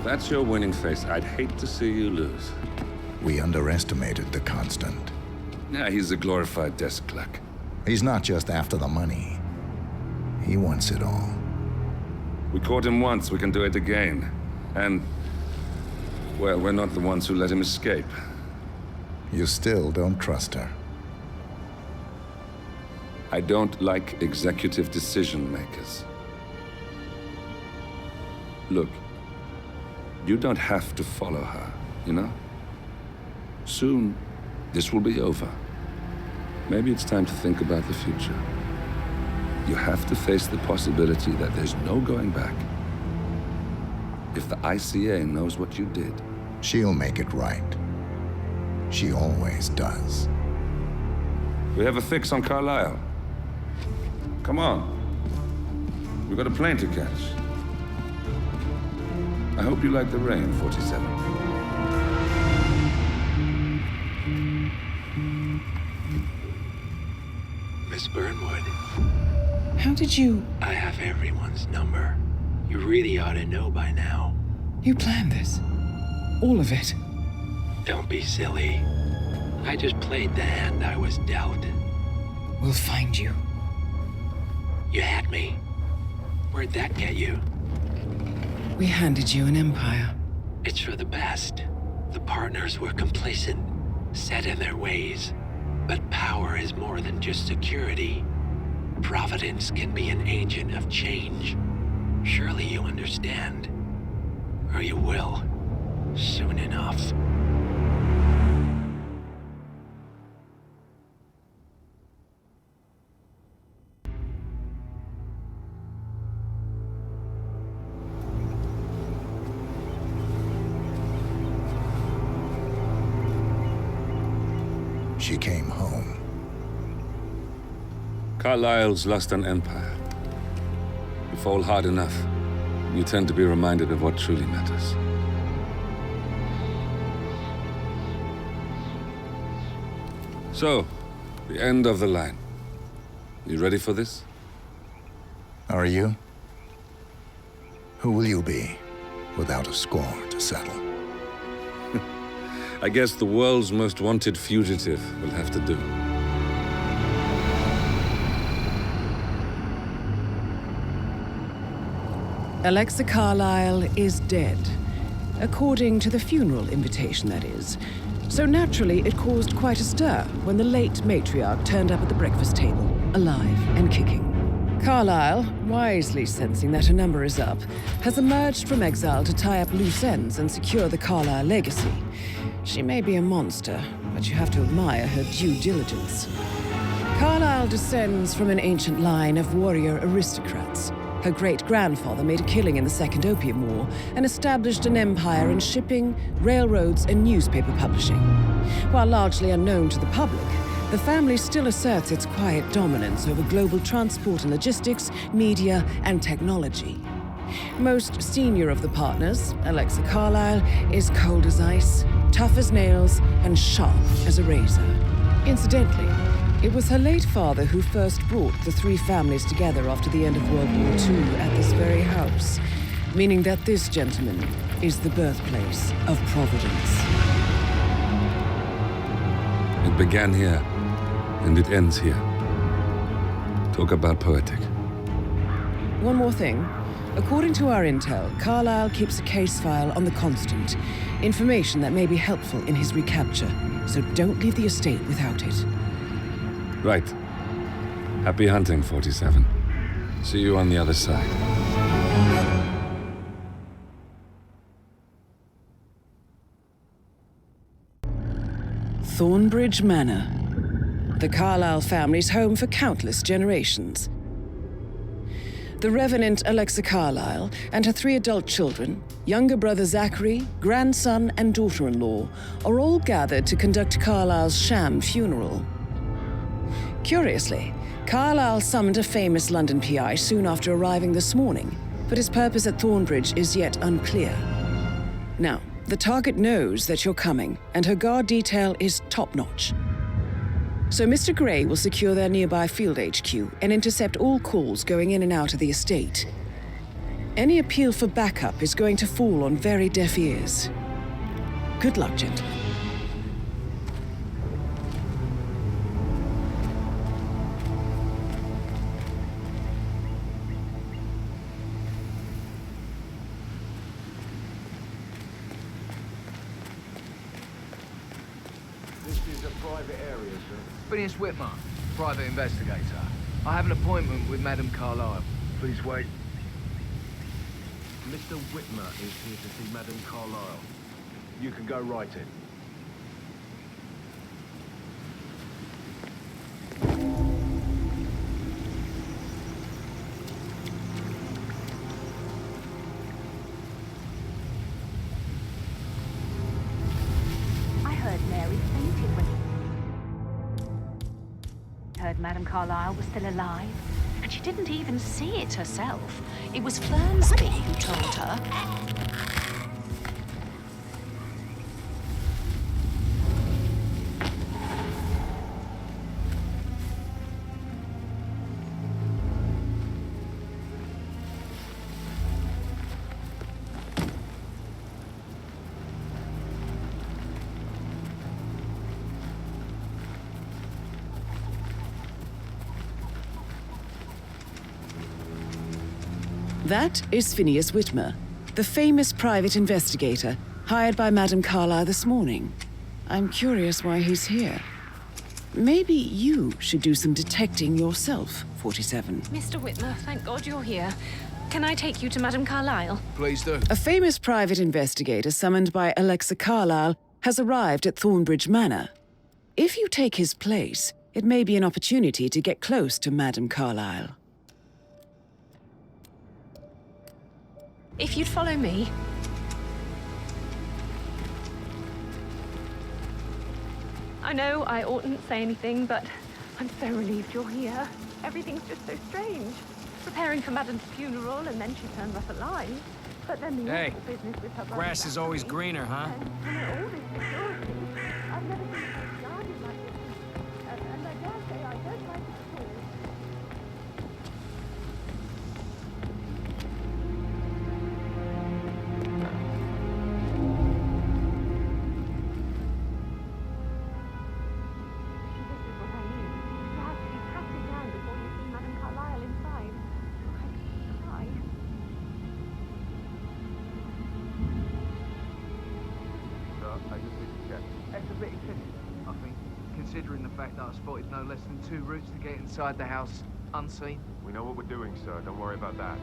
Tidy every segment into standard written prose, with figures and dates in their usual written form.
that's your winning face, I'd hate to see you lose. We underestimated the Constant. Yeah, he's a glorified desk clerk. He's not just after the money. He wants it all. We caught him once, we can do it again. And, well, we're not the ones who let him escape. You still don't trust her. I don't like executive decision makers. Look, you don't have to follow her, you know? Soon, this will be over. Maybe it's time to think about the future. You have to face the possibility that there's no going back. If the ICA knows what you did, She'll make it right. She always does. we have a fix on Carlisle. Come on. We've got a plane to catch. I hope you like the rain, 47. Miss Burnwood, How did you... I have everyone's number. You really ought to know by now. You planned this? All of it? Don't be silly. I just played the hand I was dealt. We'll find you. You had me. Where'd that get you? We handed you an empire. It's for the best. The partners were complacent, set in their ways. But power is more than just security. Providence can be an agent of change. Surely you understand. Or you will. Soon enough. She came home. Carlisle's lost an empire. You fall hard enough, you tend to be reminded of what truly matters. So, the end of the line. You ready for this? Are you? Who will you be, without a score to settle? I guess the world's most wanted fugitive will have to do. Alexa Carlisle is dead. According to the funeral invitation, that is. So naturally, it caused quite a stir when the late matriarch turned up at the breakfast table, alive and kicking. Carlisle, wisely sensing that her number is up, has emerged from exile to tie up loose ends and secure the Carlisle legacy. She may be a monster, but you have to admire her due diligence. Carlisle descends from an ancient line of warrior aristocrats. Her great-grandfather made a killing in the Second Opium War and established an empire in shipping, railroads, and newspaper publishing. While largely unknown to the public, the family still asserts its quiet dominance over global transport and logistics, media, and technology. Most senior of the partners, Alexa Carlisle, is cold as ice, tough as nails, and sharp as a razor. Incidentally, it was her late father who first brought the three families together after the end of World War II at this very house, meaning that this gentleman is the birthplace of Providence. It began here, and it ends here. Talk about poetic. One more thing. According to our intel, Carlisle keeps a case file on the Constant, information that may be helpful in his recapture, so don't leave the estate without it. Right. Happy hunting, 47. See you on the other side. Thornbridge Manor. The Carlisle family's home for countless generations. The Revenant Alexa Carlisle and her 3 adult children, younger brother Zachary, grandson, and daughter-in-law, are all gathered to conduct Carlisle's sham funeral. Curiously, Carlisle summoned a famous London PI soon after arriving this morning, but his purpose at Thornbridge is yet unclear. Now, the target knows that you're coming, and her guard detail is top-notch. So Mr. Gray will secure their nearby field HQ and intercept all calls going in and out of the estate. Any appeal for backup is going to fall on very deaf ears. Good luck, gentlemen. This is a private area, sir. Phineas Whitmer, private investigator. I have an appointment with Madame Carlisle. Please wait. Mr. Whitmer is here to see Madame Carlisle. You can go right in. I heard Mary fainted when heard Madame Carlisle was still alive. And she didn't even see it herself. It was Fernsby who told her. That is Phineas Whitmer, the famous private investigator hired by Madame Carlisle this morning. I'm curious why he's here. Maybe you should do some detecting yourself, 47. Mr. Whitmer, thank God you're here. Can I take you to Madame Carlisle? Please do. A famous private investigator summoned by Alexa Carlisle has arrived at Thornbridge Manor. If you take his place, it may be an opportunity to get close to Madame Carlisle. If you'd follow me. I know I oughtn't say anything, but I'm so relieved you're here. Everything's just so strange. Preparing for Madame's funeral, and then she turns up alive. But then the Hey, awful business with her brother grass is always Zachary, greener, huh? and all this security. I've never seen a place guarded like this. And I dare say I don't like it at all. I think, considering the fact that I spotted no less than 2 routes to get inside the house unseen. We know what we're doing, sir. Don't worry about that.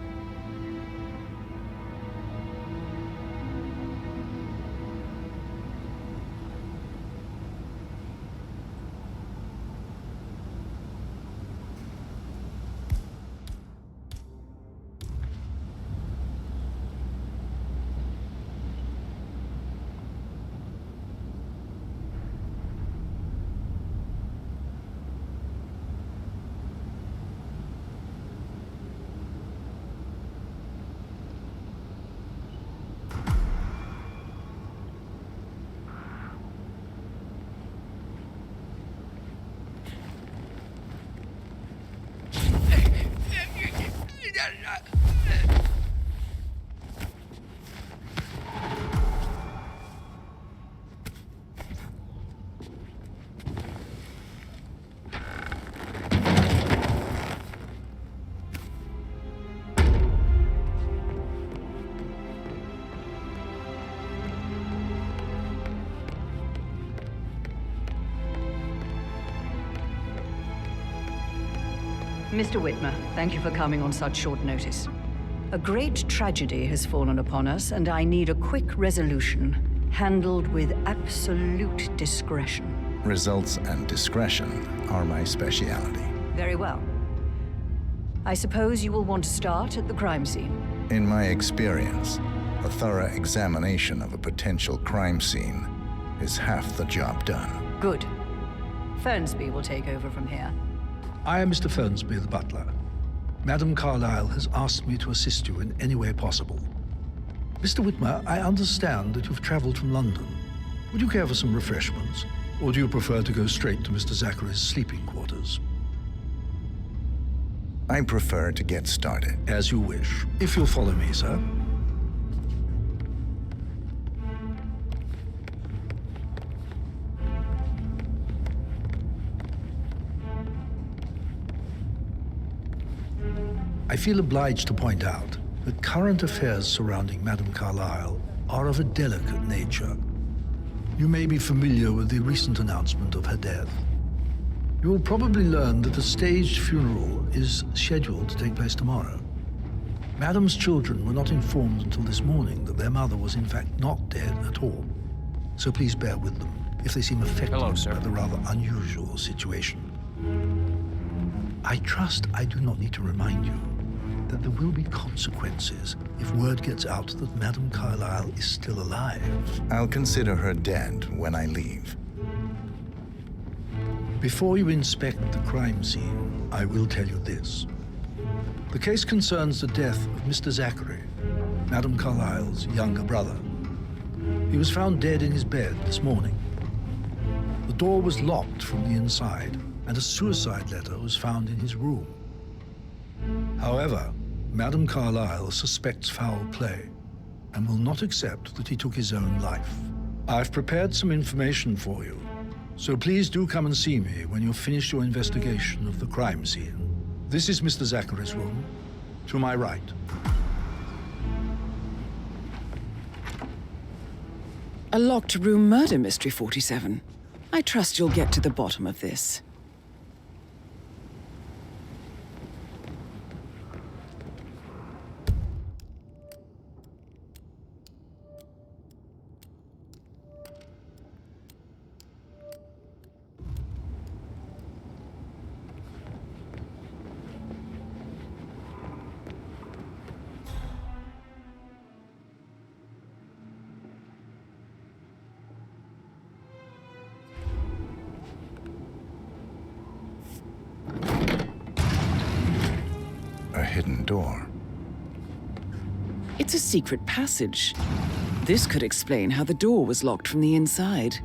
Mr. Whitmer, thank you for coming on such short notice. A great tragedy has fallen upon us, and I need a quick resolution, handled with absolute discretion. Results and discretion are my speciality. Very well. I suppose you will want to start at the crime scene. In my experience, a thorough examination of a potential crime scene is half the job done. Good. Fernsby will take over from here. I am Mr. Fernsby, the butler. Madame Carlisle has asked me to assist you in any way possible. Mr. Whitmer, I understand that you've traveled from London. Would you care for some refreshments? Or do you prefer to go straight to Mr. Zachary's sleeping quarters? I prefer to get started. As you wish. If you'll follow me, sir. I feel obliged to point out that current affairs surrounding Madame Carlisle are of a delicate nature. You may be familiar with the recent announcement of her death. You will probably learn that a staged funeral is scheduled to take place tomorrow. Madame's children were not informed until this morning that their mother was in fact not dead at all. So please bear with them if they seem affected by the rather unusual situation. I trust I do not need to remind you that there will be consequences if word gets out that Madame Carlisle is still alive. I'll consider her dead when I leave. Before you inspect the crime scene, I will tell you this. The case concerns the death of Mr. Zachary, Madame Carlisle's younger brother. He was found dead in his bed this morning. The door was locked from the inside, and a suicide letter was found in his room. However, Madame Carlisle suspects foul play and will not accept that he took his own life. I've prepared some information for you, so please do come and see me when you've finished your investigation of the crime scene. This is Mr. Zachary's room, to my right. A locked room murder mystery, 47. I trust you'll get to the bottom of this. A hidden door. It's a secret passage. This could explain how the door was locked from the inside.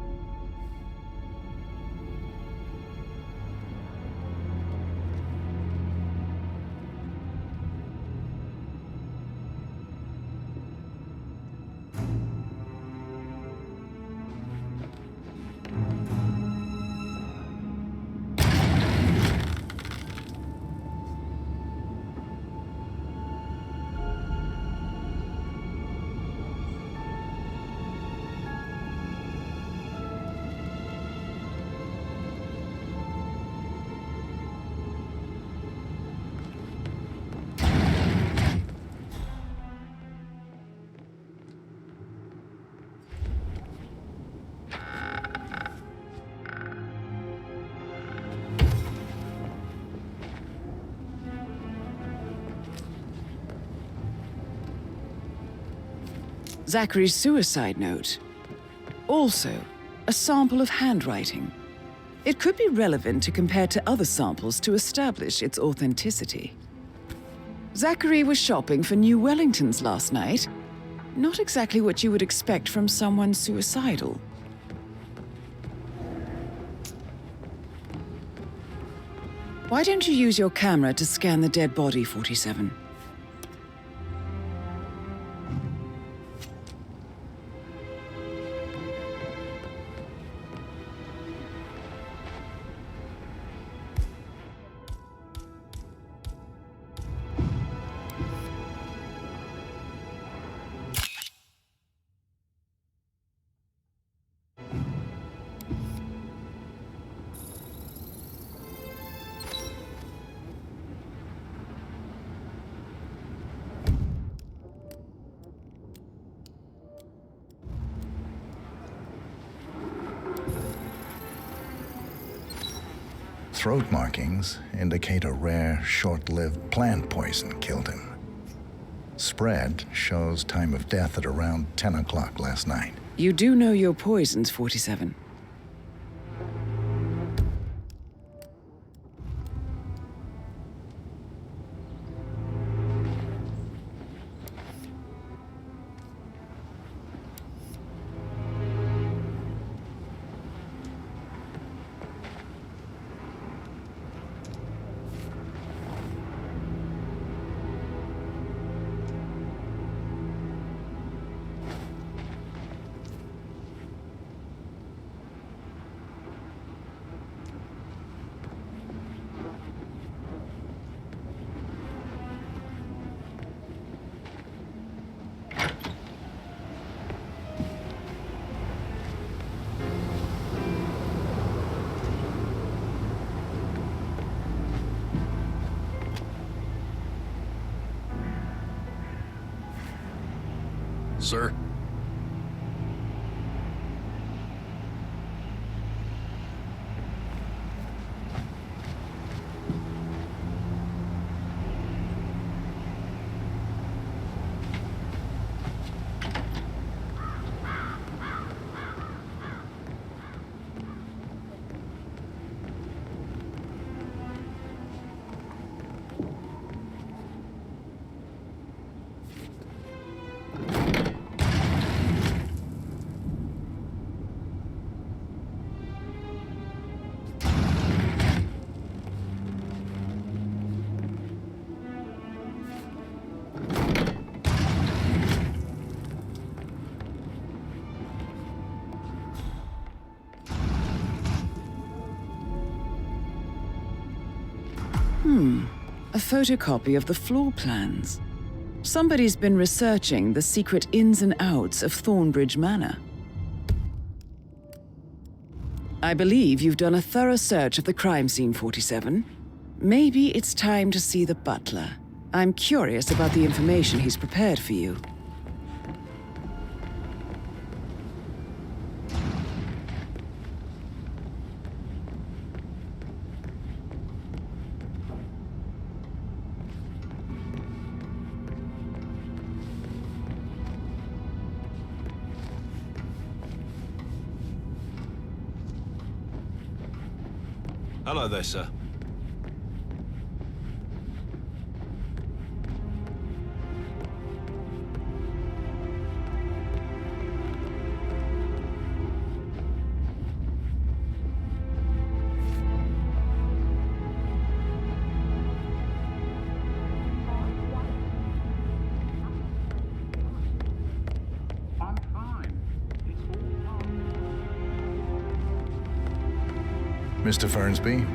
Zachary's suicide note. Also, a sample of handwriting. It could be relevant to compare to other samples to establish its authenticity. Zachary was shopping for new Wellingtons last night. Not exactly what you would expect from someone suicidal. Why don't you use your camera to scan the dead body, 47? Throat markings indicate a rare, short-lived plant poison killed him. Spread shows time of death at around 10 o'clock last night. You do know your poisons, 47. sir. A photocopy of the floor plans. Somebody's been researching the secret ins and outs of Thornbridge Manor. I believe you've done a thorough search of the crime scene, 47. Maybe it's time to see the butler. I'm curious about the information he's prepared for you. Hello there, sir. Mr. Fernsby,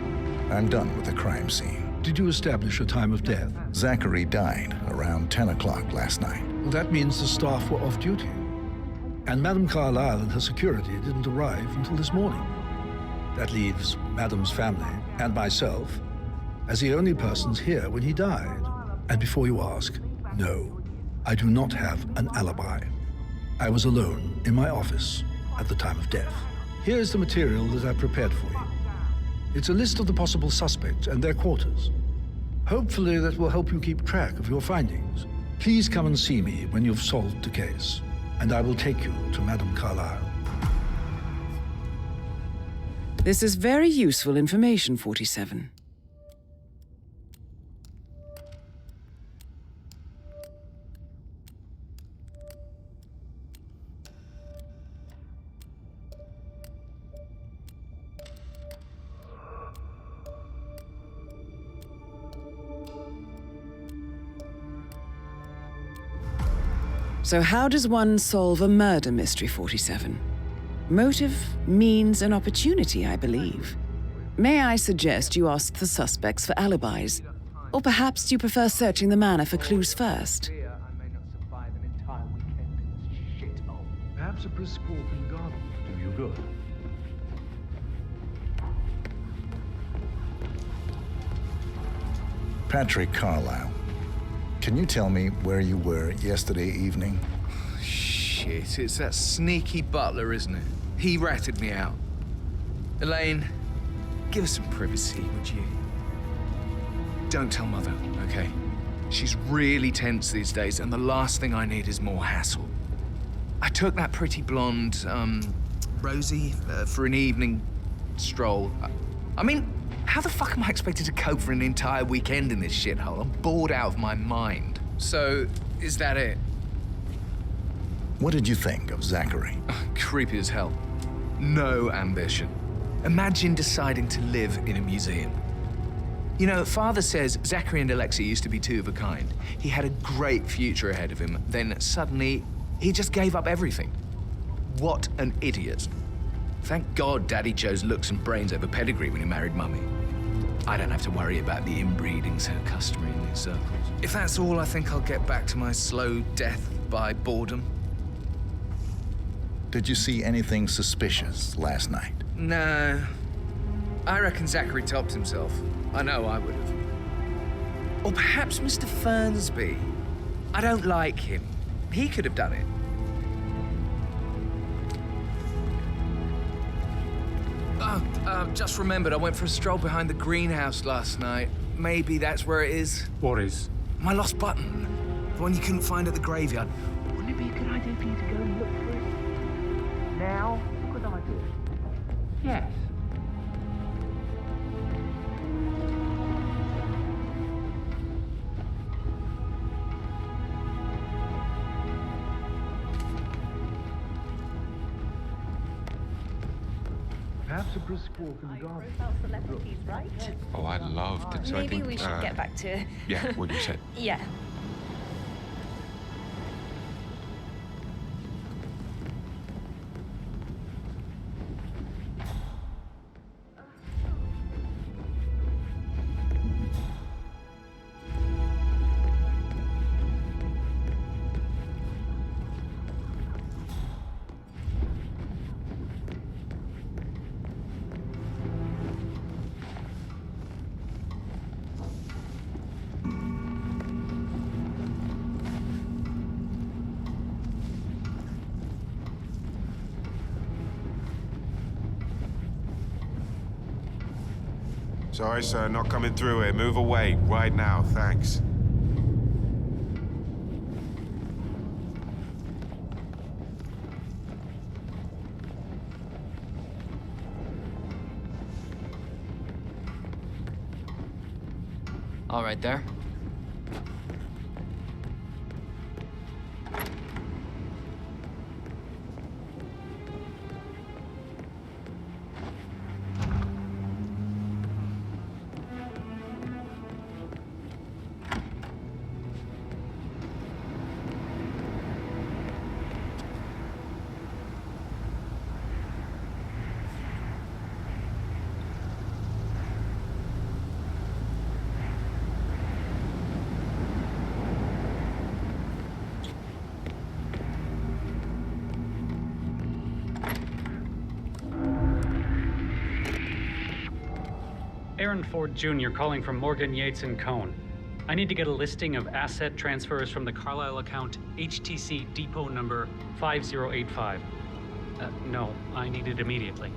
I'm done with the crime scene. Did you establish a time of death? Zachary died around 10 o'clock last night. Well, that means the staff were off duty. And Madame Carlisle and her security didn't arrive until this morning. That leaves Madame's family and myself as the only persons here when he died. And before you ask, no, I do not have an alibi. I was alone in my office at the time of death. Here's the material that I prepared for you. It's a list of the possible suspects and their quarters. Hopefully that will help you keep track of your findings. Please come and see me when you've solved the case, and I will take you to Madame Carlisle. This is very useful information, 47. So how does one solve a murder mystery, 47? Motive, means, and opportunity, I believe. May I suggest you ask the suspects for alibis? Or perhaps you prefer searching the manor for clues first? Perhaps a brisk walk in the garden would do you good. Patrick Carlisle, can you tell me where you were yesterday evening? Shit, it's that sneaky butler, isn't it? He ratted me out. Elaine, give us some privacy, would you? Don't tell Mother, okay? She's really tense these days, and the last thing I need is more hassle. I took that pretty blonde, Rosie, for an evening stroll. I mean, how the fuck am I expected to cope for an entire weekend in this shithole? I'm bored out of my mind. So, is that it? What did you think of Zachary? Creepy as hell. No ambition. Imagine deciding to live in a museum. You know, Father says Zachary and Alexa used to be two of a kind. He had a great future ahead of him. Then suddenly, he just gave up everything. What an idiot. Thank God Daddy chose looks and brains over pedigree when he married Mummy. I don't have to worry about the inbreeding so customary in these circles. If that's all, I think I'll get back to my slow death by boredom. Did you see anything suspicious last night? No. I reckon Zachary topped himself. I know I would have. Or perhaps Mr. Fernsby. I don't like him. He could have done it. Just remembered I went for a stroll behind the greenhouse last night. Maybe that's where it is. What is? My lost button. The one you couldn't find at the graveyard. Wouldn't it be a good idea for you to go and look for it? Now? Good idea. Yes. Perhaps a brisk walk in the garden. Celebrities, right? Oh, I loved it. So I Maybe think, we should get back to... Yeah, what you said. Yeah. Sorry, sir, not coming through here. Move away, right now, thanks. All right, there. Aaron Ford Jr. calling from Morgan, Yates & Cohn. I need to get a listing of asset transfers from the Carlisle account HTC depot number 5085. No, I need it immediately.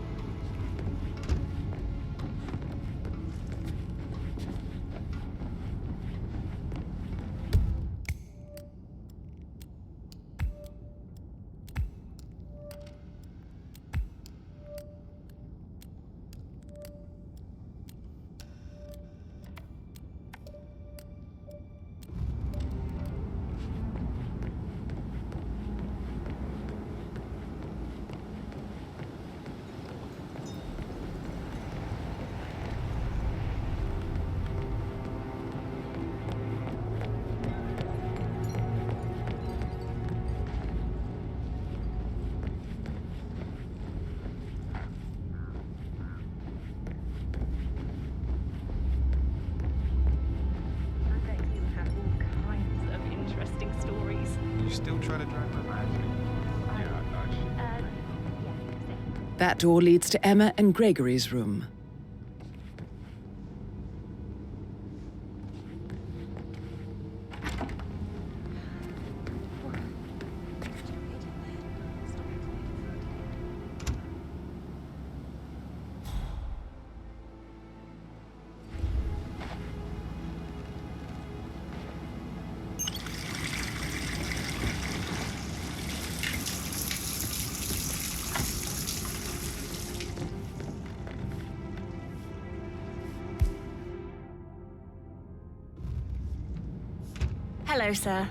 Still trying to drive my magic? That door leads to Emma and Gregory's room. Hello, sir.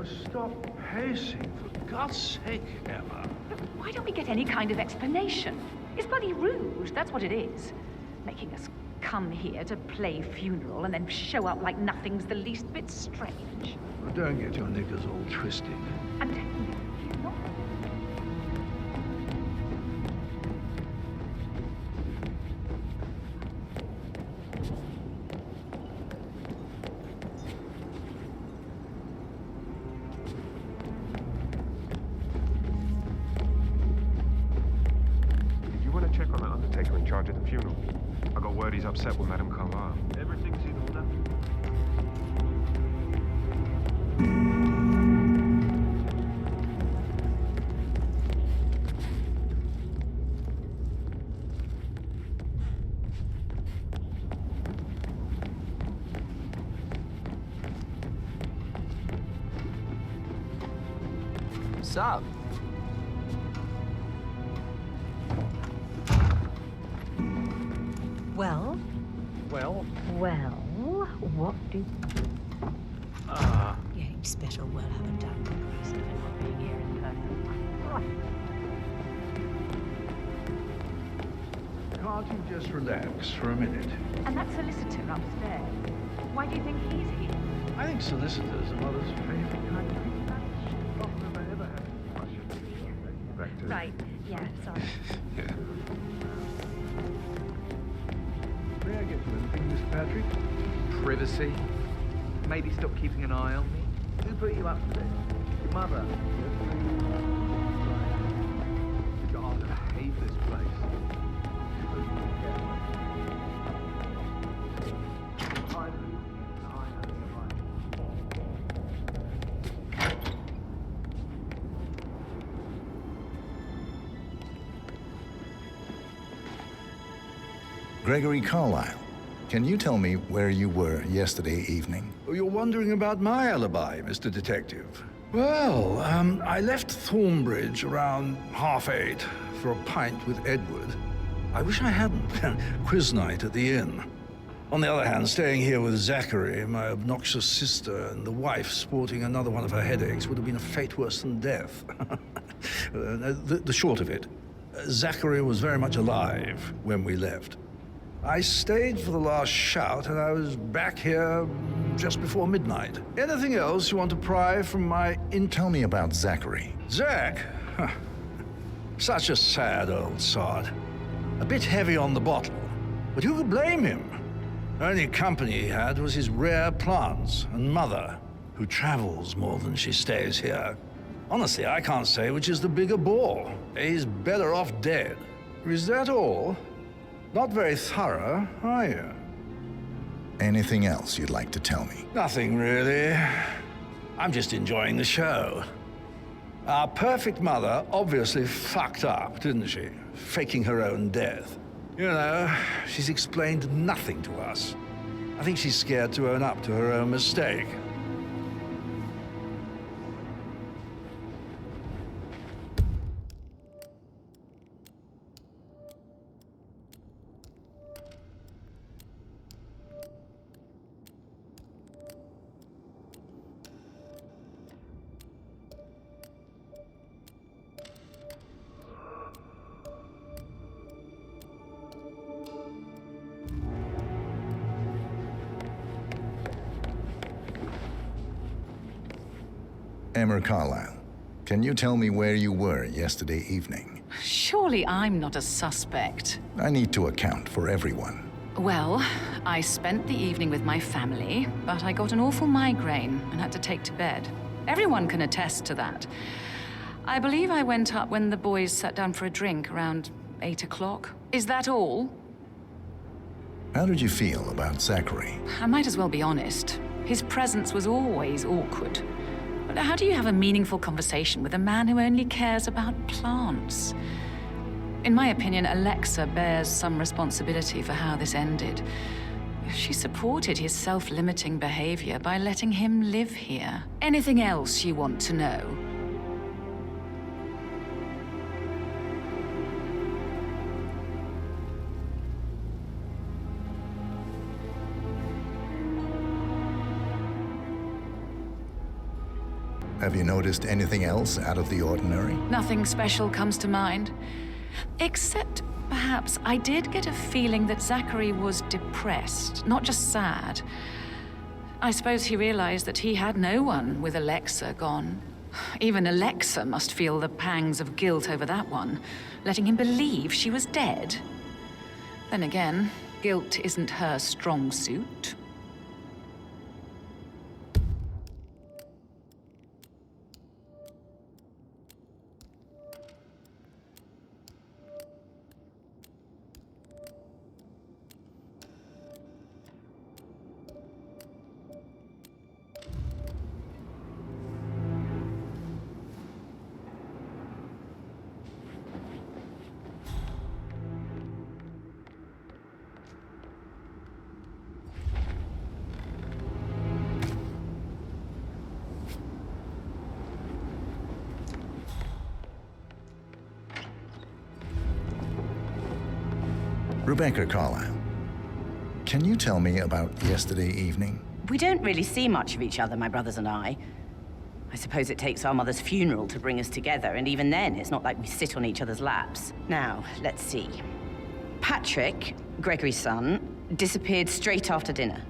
stop pacing, for God's sake, Emma. Look, why don't we get any kind of explanation? It's bloody rude, that's what it is. Making us come here to play funeral and then show up like nothing's the least bit strange. Well, don't get your knickers all twisted. I'm telling you, he's not. Did you want to check on that undertaker in charge of the funeral? I got word he's upset with Madame Carlisle. Everything's in order. What's up? Well? Well? Well, what do... Yeah, you special well have a done for Stephen not being here in person. Can't you just relax for a minute? And that solicitor upstairs, why do you think he's here? I think solicitors are Mother's favorite kind of people. Right, yeah, sorry. Yeah. May I get you anything, Mr. Patrick? Privacy. Maybe stop keeping an eye on me. Who put you up to this? Your mother. God, I hate this place. Gregory Carlisle, can you tell me where you were yesterday evening? You're wondering about my alibi, Mr. Detective. Well, I left Thornbridge around 8:30 for a pint with Edward. I wish I hadn't. Quiz night at the inn. On the other hand, staying here with Zachary, my obnoxious sister, and the wife sporting another one of her headaches would have been a fate worse than death. The short of it, Zachary was very much alive when we left. I stayed for the last shout, and I was back here just before midnight. Anything else you want to pry from my Tell me about Zachary. Zach? Huh. Such a sad old sod. A bit heavy on the bottle, but who could blame him? The only company he had was his rare plants and mother, who travels more than she stays here. Honestly, I can't say which is the bigger bore. He's better off dead. Is that all? Not very thorough, are you? Anything else you'd like to tell me? Nothing, really. I'm just enjoying the show. Our perfect mother obviously fucked up, didn't she? Faking her own death. You know, she's explained nothing to us. I think she's scared to own up to her own mistake. Emma Carlisle, can you tell me where you were yesterday evening? Surely I'm not a suspect. I need to account for everyone. Well, I spent the evening with my family, but I got an awful migraine and had to take to bed. Everyone can attest to that. I believe I went up when the boys sat down for a drink around 8 o'clock. Is that all? How did you feel about Zachary? I might as well be honest. His presence was always awkward. But how do you have a meaningful conversation with a man who only cares about plants? In my opinion, Alexa bears some responsibility for how this ended. She supported his self-limiting behavior by letting him live here. Anything else you want to know? Have you noticed anything else out of the ordinary? Nothing special comes to mind. Except, perhaps, I did get a feeling that Zachary was depressed, not just sad. I suppose he realized that he had no one with Alexa gone. Even Alexa must feel the pangs of guilt over that one, letting him believe she was dead. Then again, guilt isn't her strong suit. Rebecca Carlisle, can you tell me about yesterday evening? We don't really see much of each other, my brothers and I. I suppose it takes our mother's funeral to bring us together, and even then, it's not like we sit on each other's laps. Now, let's see. Patrick, Gregory's son, disappeared straight after dinner.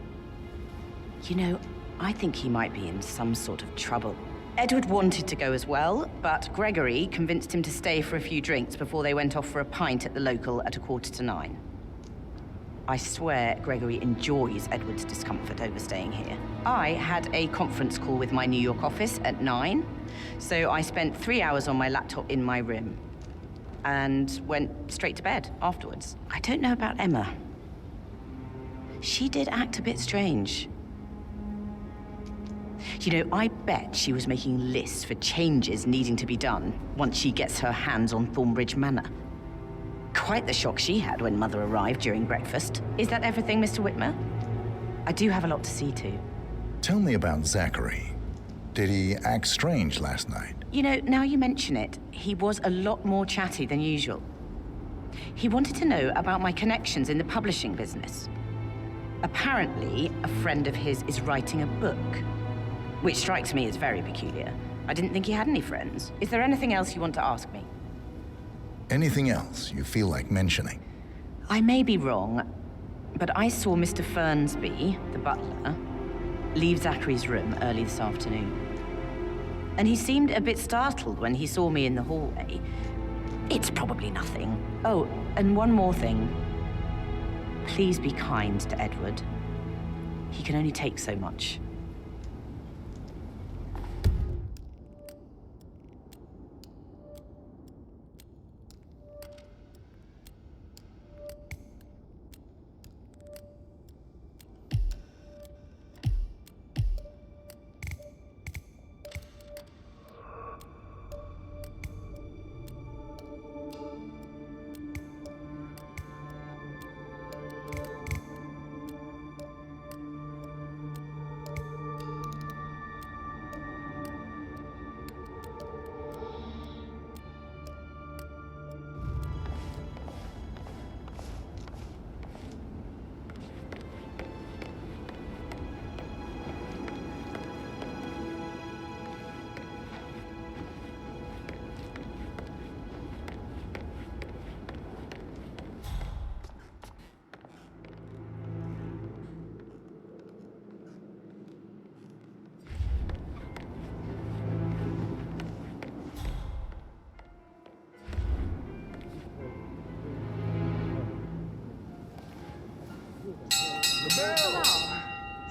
You know, I think he might be in some sort of trouble. Edward wanted to go as well, but Gregory convinced him to stay for a few drinks before they went off for a pint at the local at 9:15. I swear Gregory enjoys Edward's discomfort over staying here. I had a conference call with my New York office at 9, so I spent 3 hours on my laptop in my room and went straight to bed afterwards. I don't know about Emma. She did act a bit strange. You know, I bet she was making lists for changes needing to be done once she gets her hands on Thornbridge Manor. Quite the shock she had when Mother arrived during breakfast. Is that everything, Mr. Whitmer? I do have a lot to see to. Tell me about Zachary. Did he act strange last night? You know, now you mention it, he was a lot more chatty than usual. He wanted to know about my connections in the publishing business. Apparently, a friend of his is writing a book, which strikes me as very peculiar. I didn't think he had any friends. Is there anything else you want to ask me? Anything else you feel like mentioning? I may be wrong, but I saw Mr. Fernsby, the butler, leave Zachary's room early this afternoon. And he seemed a bit startled when he saw me in the hallway. It's probably nothing. Oh, and one more thing. Please be kind to Edward. He can only take so much.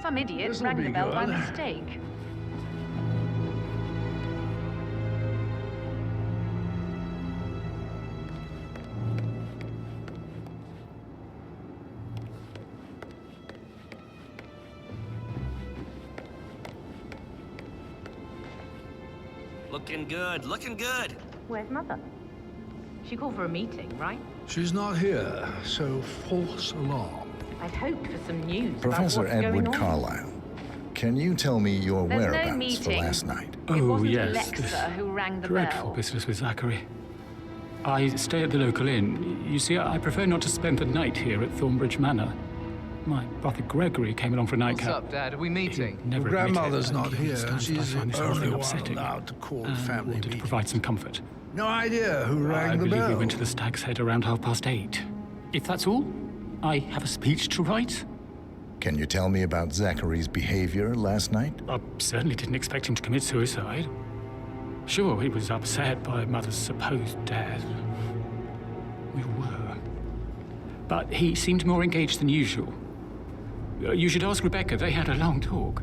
Some idiot rang the bell by mistake. Looking good, looking good. Where's Mother? She called for a meeting, right? She's not here, so false alarm. I'd hoped for some news Professor about what's Edward going on. Carlisle, can you tell me your There's no whereabouts for meeting. last night? It Oh, wasn't yes. Alexa this who rang the dreadful bell. business with Zachary. I stay at the local inn. You see, I prefer not to spend the night here at Thornbridge Manor. My brother Gregory came along for a What's nightcap. up, Dad? Are we meeting? Never Your admitted, grandmother's and not he here. understands that I She's the find this whole only thing one upsetting. allowed to call And family wanted to meetings. provide some comfort. No idea who I rang the believe bell. we went to the Stag's Head around 8:30. If that's all, I have a speech to write. Can you tell me about Zachary's behavior last night? I certainly didn't expect him to commit suicide. Sure, he was upset by Mother's supposed death. We were. But he seemed more engaged than usual. You should ask Rebecca. They had a long talk.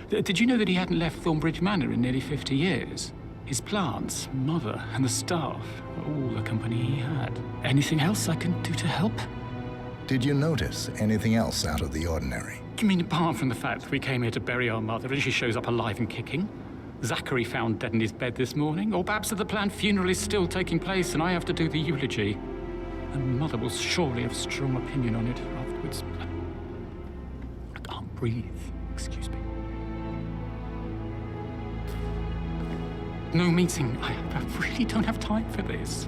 Did you know that he hadn't left Thornbridge Manor in nearly 50 years? His plants, Mother, and the staff, all the company he had. Anything else I can do to help? Did you notice anything else out of the ordinary? You mean apart from the fact that we came here to bury our mother and she shows up alive and kicking? Zachary found dead in his bed this morning, or perhaps that the planned funeral is still taking place and I have to do the eulogy. And Mother will surely have a strong opinion on it afterwards. I can't breathe. Excuse me. No meeting. I really don't have time for this.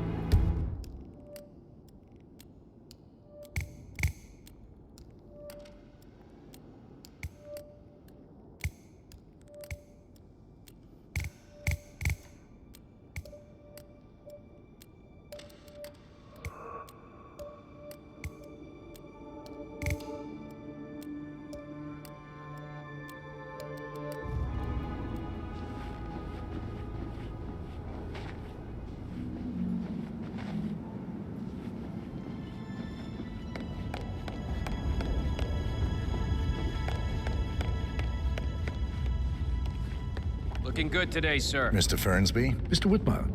Looking good today, sir. Mr. Fernsby? Mr. Whitmer,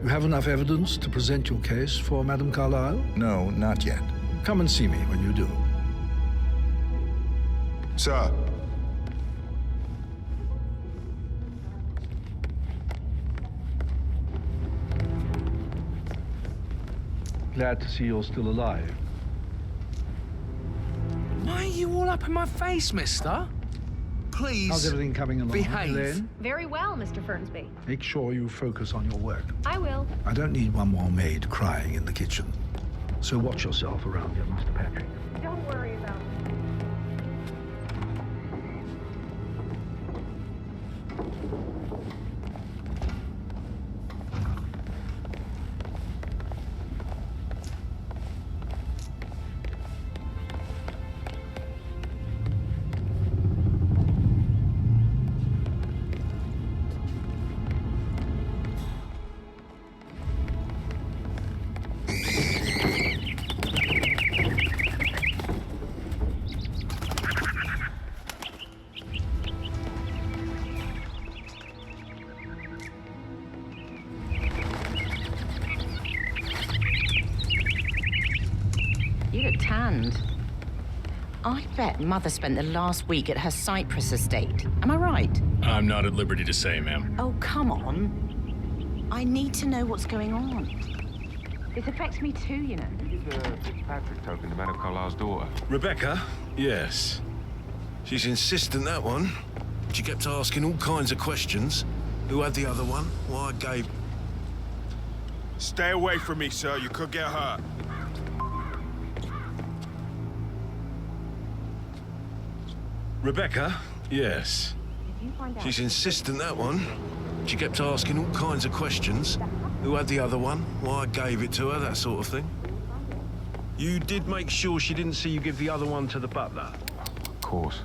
you have enough evidence to present your case for Madame Carlisle? No, not yet. Come and see me when you do. Sir. Glad to see you're still alive. Why are you all up in my face, mister? Please. How's everything coming along? Behave. Elaine? Very well, Mr. Fernsby. Make sure you focus on your work. I will. I don't need one more maid crying in the kitchen. So watch yourself around here, Mr. Patrick. Don't worry about it. You look tanned. I bet Mother spent the last week at her Cyprus estate. Am I right? I'm not at liberty to say, ma'am. Oh, come on. I need to know what's going on. This affects me too, you know. This is Patrick token to Madame Carlisle's daughter. Rebecca? Yes. She's insistent, that one. She kept asking all kinds of questions. Who had the other one? Why I gave... Stay away from me, sir. You could get hurt. Rebecca? Yes. She's insistent, that one. She kept asking all kinds of questions. Who had the other one? Why I gave it to her, that sort of thing. You did make sure she didn't see you give the other one to the butler? Of course.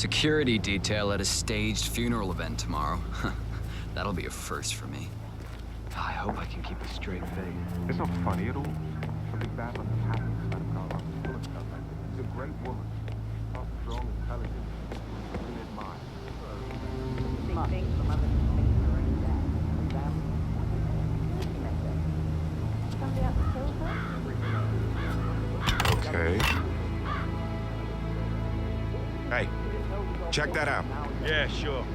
Security detail at a staged funeral event tomorrow. That'll be a first for me. I hope I can keep a straight face. It's not funny at all. Something bad on the happens, Madam Carlisle. Full of stuff. She's a great woman. Not strong, intelligent, really admired. Big things from other things around that. Somebody out to kill her? Okay. Hey, check that out. Yeah, sure.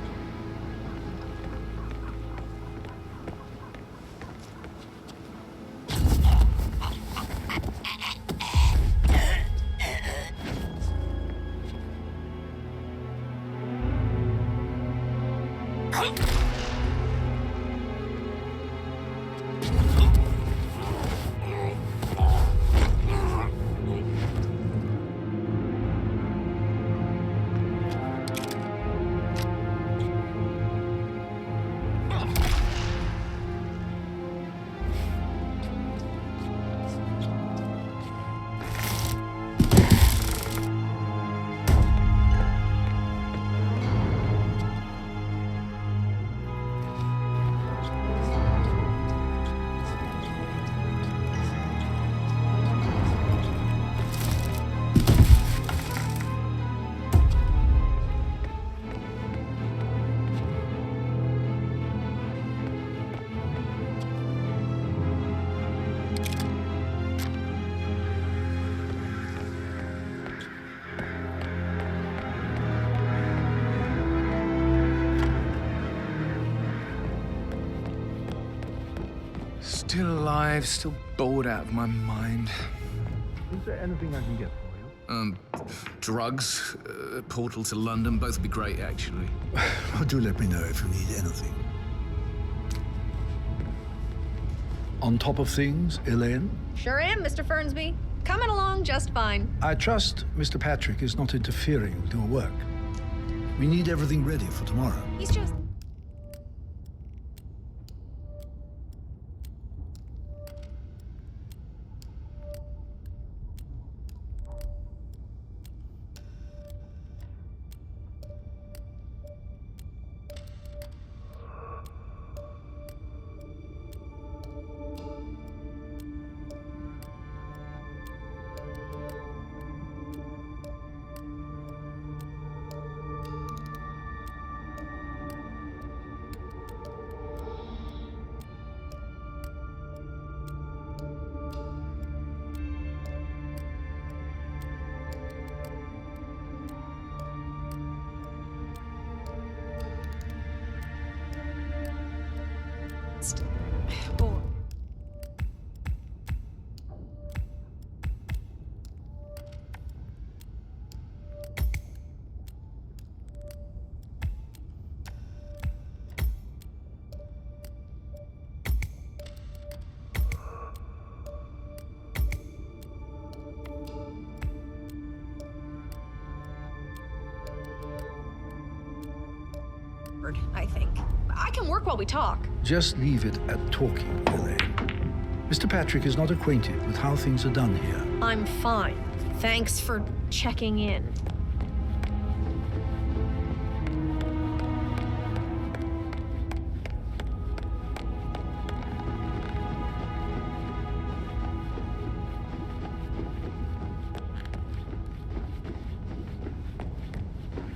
Still alive, still bored out of my mind. Is there anything I can get for you? Drugs, portal to London, both would be great, actually. Oh, do let me know if you need anything. On top of things, Elaine? Sure am, Mr. Fernsby. Coming along just fine. I trust Mr. Patrick is not interfering with your work. We need everything ready for tomorrow. He's just... I think. I can work while we talk. Just leave it at talking, Elaine. Mr. Patrick is not acquainted with how things are done here. I'm fine. Thanks for checking in.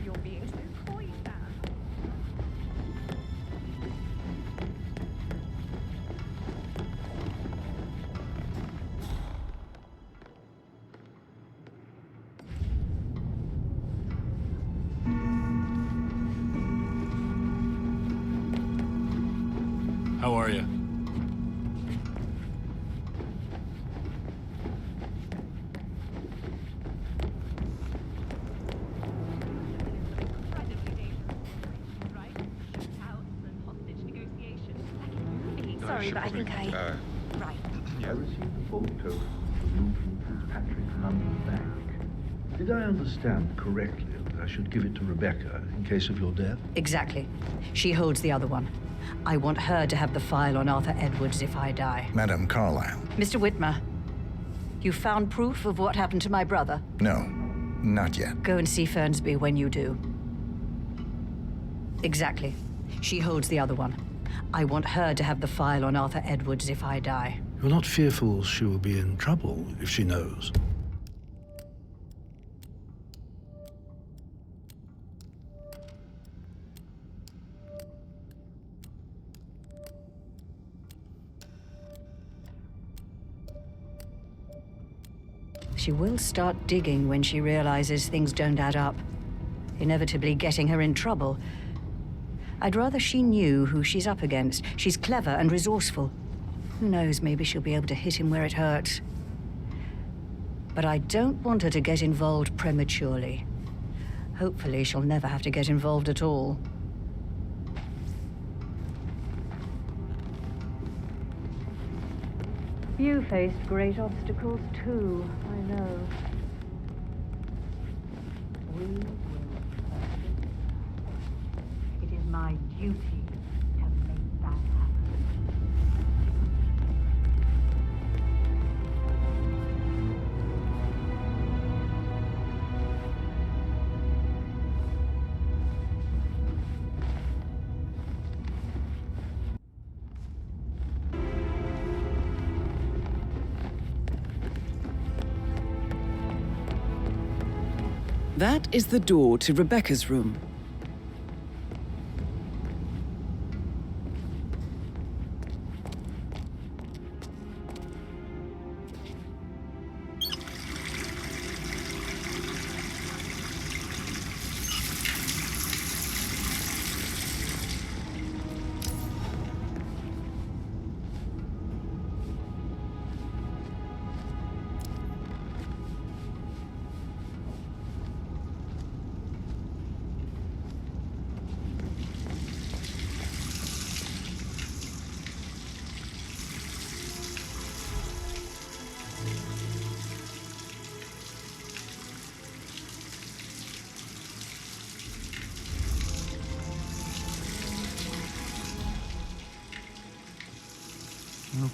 You're being so coy, Sam. How are you? Sorry, but I think I... Right. I received a phone token from Fitzpatrick's London bank. Did I understand correctly that I should give it to Rebecca in case of your death? Exactly. She holds the other one. I want her to have the file on Arthur Edwards if I die. Madam Carlisle. Mr. Whitmer, you found proof of what happened to my brother? No, not yet. Go and see Fernsby when you do. Exactly. She holds the other one. I want her to have the file on Arthur Edwards if I die. You're not fearful she will be in trouble if she knows? She will start digging when she realizes things don't add up, inevitably getting her in trouble. I'd rather she knew who she's up against. She's clever and resourceful. Who knows, maybe she'll be able to hit him where it hurts. But I don't want her to get involved prematurely. Hopefully she'll never have to get involved at all. You faced great obstacles too, I know. We will persevere. It is my duty to make that happen. That is the door to Rebecca's room.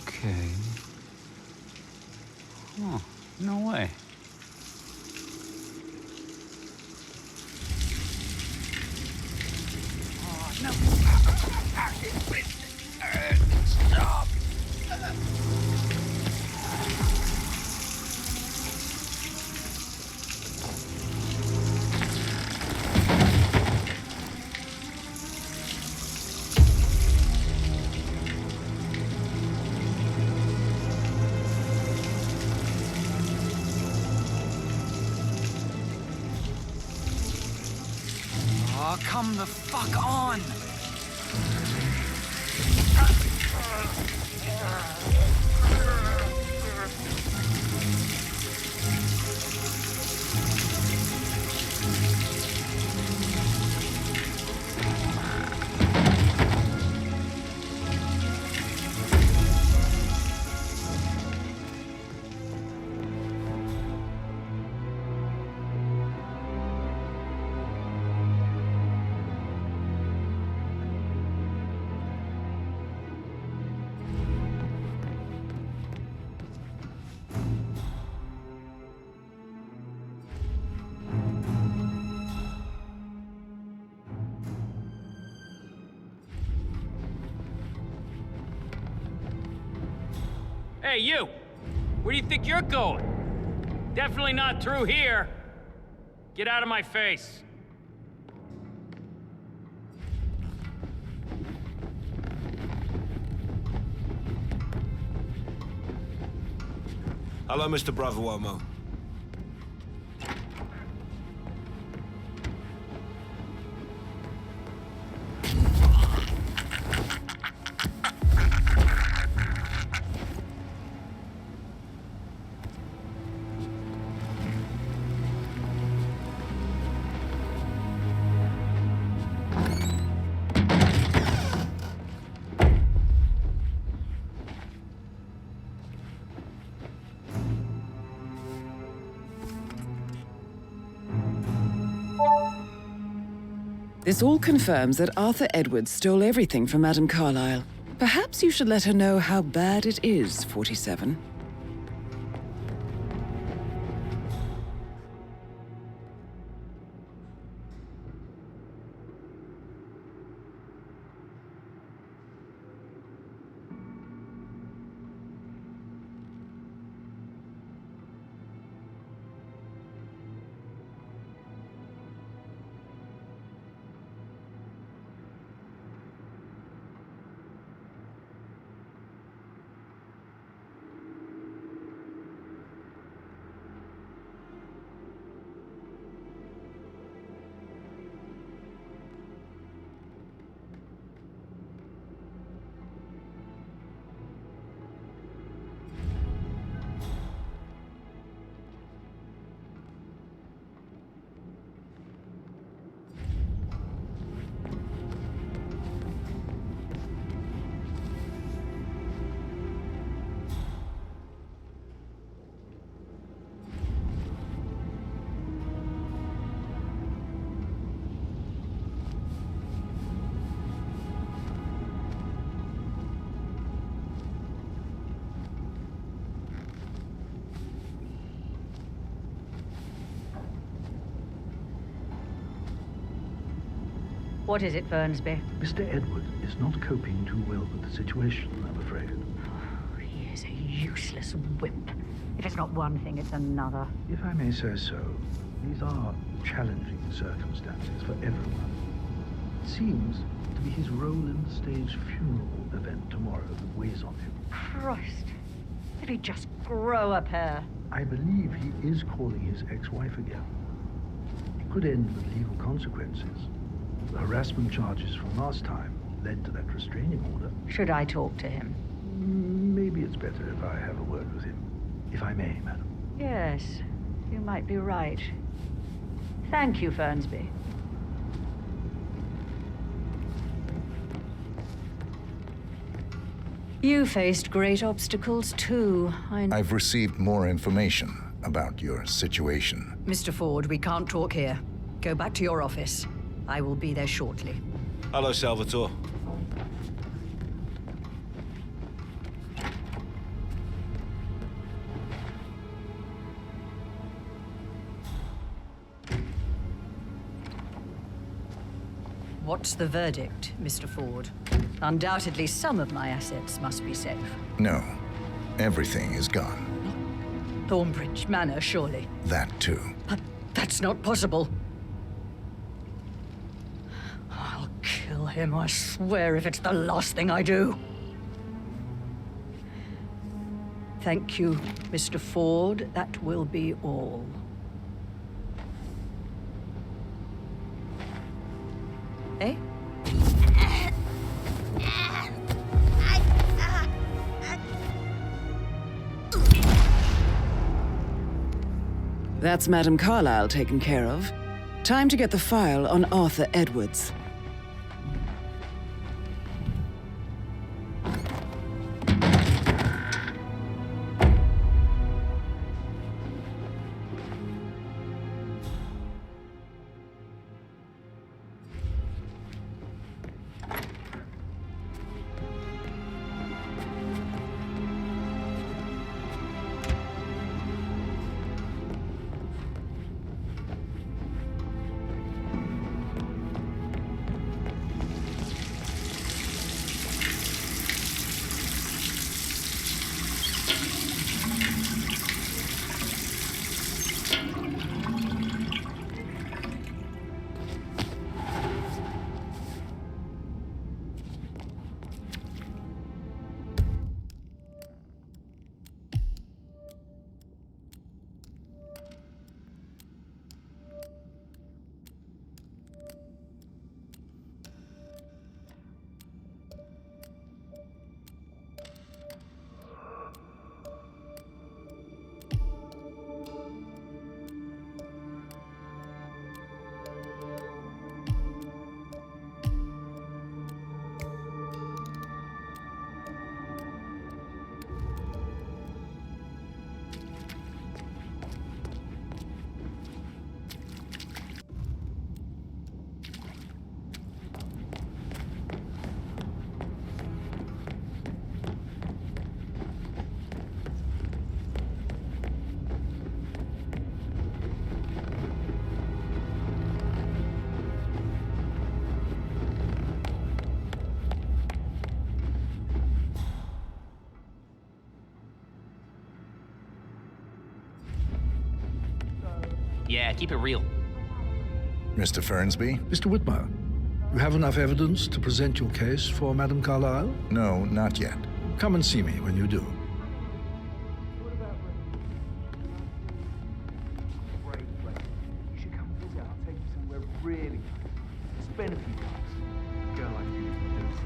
Okay. Oh, no way. Oh, no. Stop. Oh, come the fuck on! Hey, you! Where do you think you're going? Definitely not through here. Get out of my face. Hello, Mr. Bravo-Uomo. This all confirms that Arthur Edwards stole everything from Madame Carlisle. Perhaps you should let her know how bad it is, 47. What is it, Fernsby? Mr. Edward is not coping too well with the situation, I'm afraid. He is a useless wimp. If it's not one thing, it's another. If I may say so, these are challenging circumstances for everyone. It seems to be his role in the staged funeral event tomorrow that weighs on him. Christ. If he'd just grow a pair. I believe he is calling his ex-wife again. It could end with legal consequences. The harassment charges from last time led to that restraining order. Should I talk to him? Maybe it's better if I have a word with him. If I may, madam. Yes, you might be right. Thank you, Fernsby. You faced great obstacles, too. I've received more information about your situation. Mr. Ford, we can't talk here. Go back to your office. I will be there shortly. Hello, Salvatore. What's the verdict, Mr. Ford? Undoubtedly, some of my assets must be safe. No, everything is gone. Thornbridge Manor, surely. That too. But that's not possible. I'll kill him, I swear, if it's the last thing I do. Thank you, Mr. Ford. That will be all. Eh? That's Madame Carlisle taken care of. Time to get the file on Arthur Edwards. Yeah, keep it real. Mr. Fernsby? Mr. Whitmer, you have enough evidence to present your case for Madame Carlisle? No, not yet. Come and see me when you do. You should come visit. I'll take you somewhere really nice. Spend a few bucks. A girl like you deserves.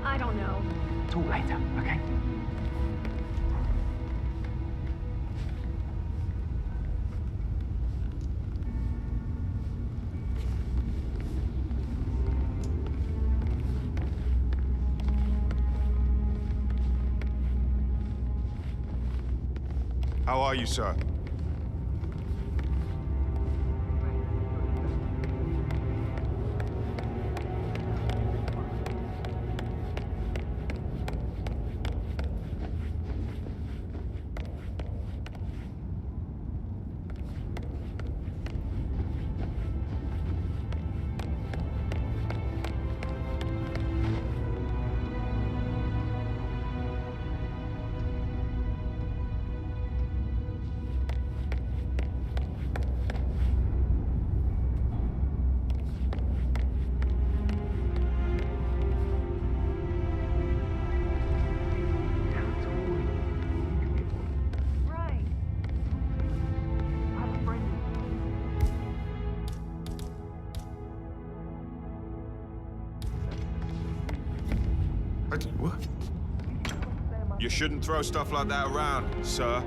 I don't know. Talk later, okay? How are you, sir? What? You shouldn't throw stuff like that around, sir.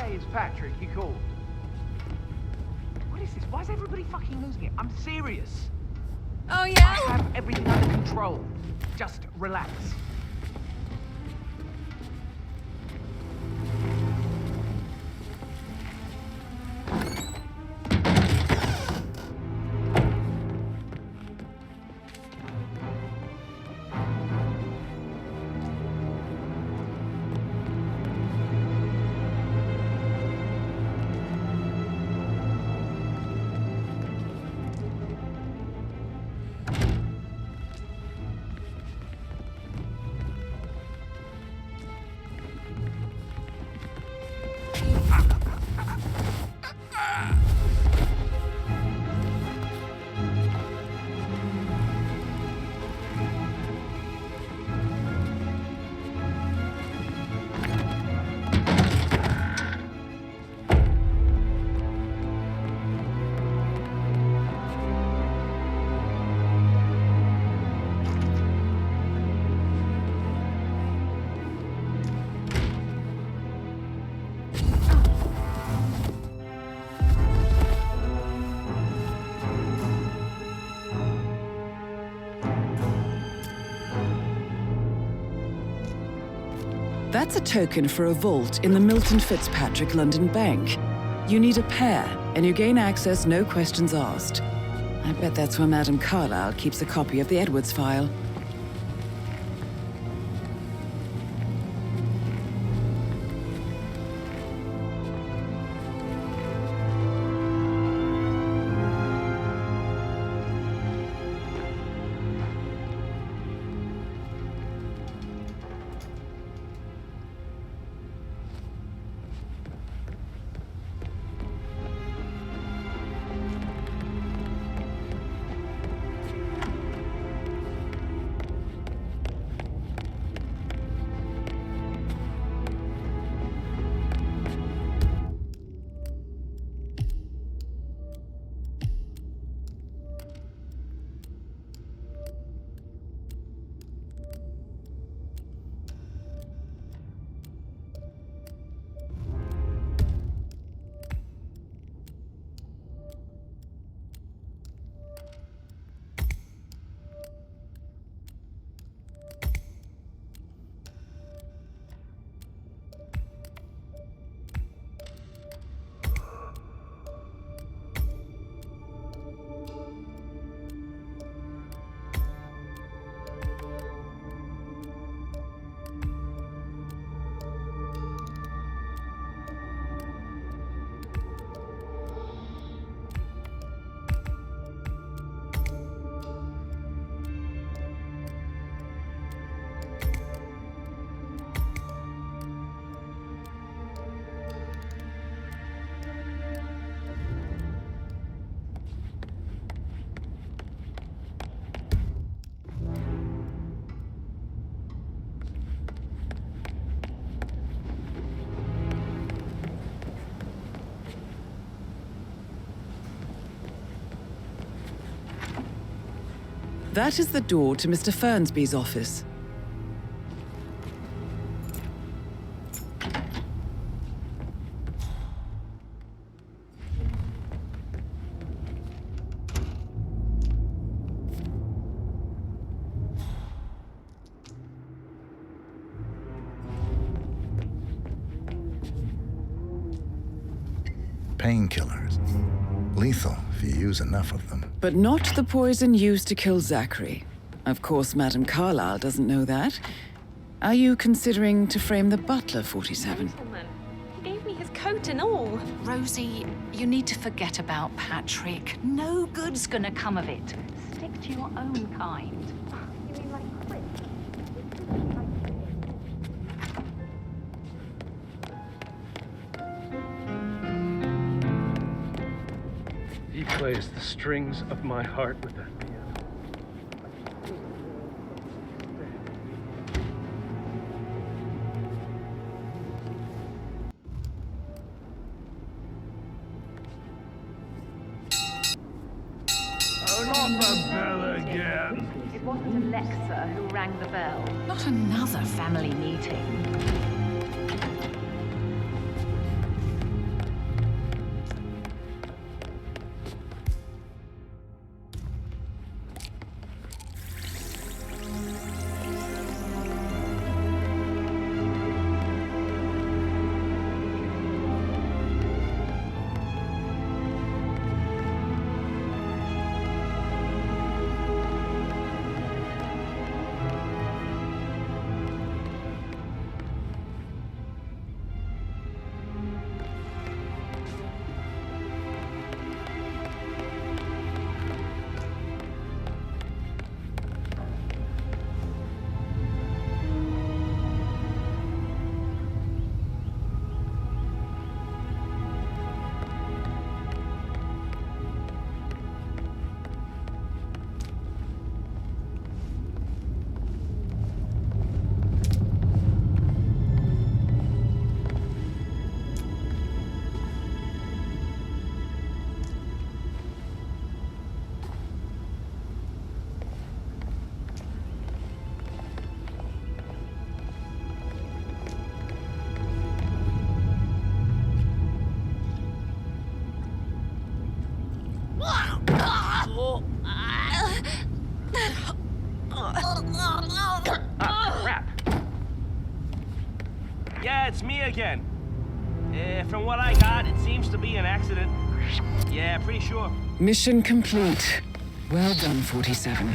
Hey, it's Patrick. You called. What is this? Why is everybody fucking losing it? I'm serious. Oh, yeah? I have everything under control. Just relax. That's a token for a vault in the Milton Fitzpatrick London Bank. You need a pair, and you gain access no questions asked. I bet that's where Madame Carlisle keeps a copy of the Edwards file. That is the door to Mr. Fernsby's office. Painkillers. Lethal if you use enough of them. But not the poison used to kill Zachary. Of course, Madame Carlisle doesn't know that. Are you considering to frame the butler, 47? Gentleman. He gave me his coat and all. Rosie, you need to forget about Patrick. No good's gonna come of it. Stick to your own kind. You mean like Chris? He plays the strings of my heart with that piano. Not the bell again. It wasn't Alexa who rang the bell. Not another family meeting. Crap. Yeah, it's me again. From what I got, it seems to be an accident. Yeah, pretty sure. Mission complete. Well done, 47.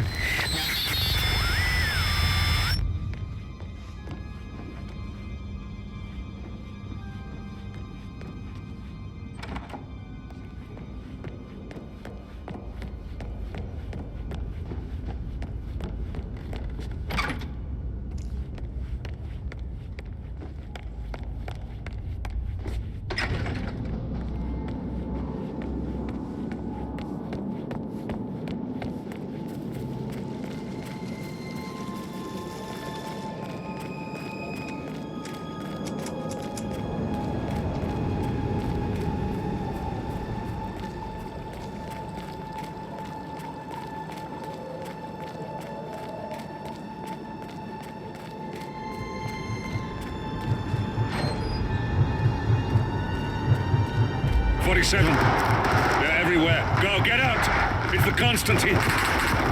They're everywhere. Go, get out! It's the Constantine.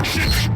Shit!